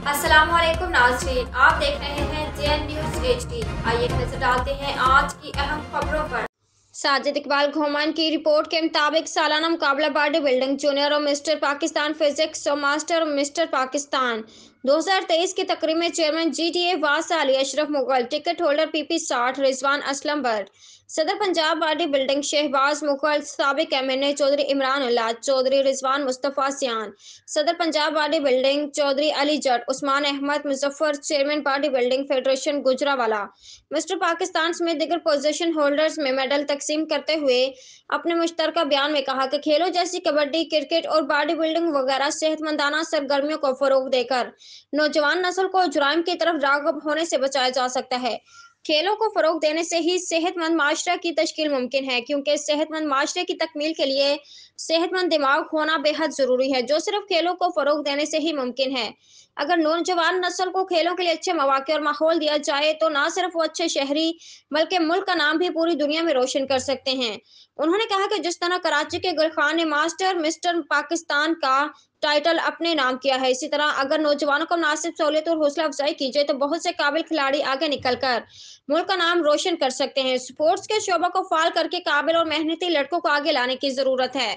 अस्सलाम वालेकुम नाज़रीन, आप देख रहे हैं JN न्यूज़ HD। आइए नजर डालते हैं आज की अहम खबरों पर। साजिद इकबाल घोमान की रिपोर्ट के मुताबिक सालाना मुकाबला बॉडी बिल्डिंग जूनियर और मिस्टर पाकिस्तान फिजिक्स और मास्टर और मिस्टर पाकिस्तान 2023 की तकरीब में chairman GTA Vasa Ali Ashraf Mughal, ticket holder PP 60 Rizwan Aslam but, सदर पंजाब बॉडी बिल्डिंग शहबाज मुगल, साबिक MNA चौधरी इमरान उल्लाह चौधरी, रिजवान मुस्तफ़ा सियान, सदर Punjab body building Chaudhry Ali Jatt, Usman Ahmed Muzaffar, chairman body building federation Gujranwala, mister Pakistan समेत दीगर पोजीशन होल्डर्स में मेडल तकसीम करते हुए अपने मुश्तरका बयान में कहा कि खेलों जैसी कबड्डी, क्रिकेट और बॉडी बिल्डिंग वगैरह सेहतमंदाना सरगर्मियों को फरोग देकर नौजवान नस्ल को जुराइम की तरफ राग़िब होने से बचाया जा सकता है। खेलों को फरोग देने से ही सेहतमंद माशरा की तश्कील मुमकिन है, क्योंकि सेहतमंद माशरे की तकमील के लिए सेहतमंद दिमाग होना बेहद ज़रूरी है, जो सिर्फ खेलों को फरोग देने से ही मुमकिन है। अगर नौजवान नस्ल को खेलों के लिए अच्छे मौके और माहौल दिया जाए तो ना सिर्फ वो अच्छे शहरी बल्कि मुल्क का नाम भी पूरी दुनिया में रोशन कर सकते हैं। उन्होंने कहा कि जिस तरह कराची के गुल खान ने मास्टर मिस्टर पाकिस्तान का टाइटल अपने नाम किया है, इसी तरह अगर नौजवानों को मुनासिब सहूलियत और हौसला अफजाई की जाए तो बहुत से काबिल खिलाड़ी आगे निकलकर मुल्क का नाम रोशन कर सकते हैं। स्पोर्ट्स के शोबा को फाल करके काबिल और मेहनती लड़कों को आगे लाने की जरूरत है।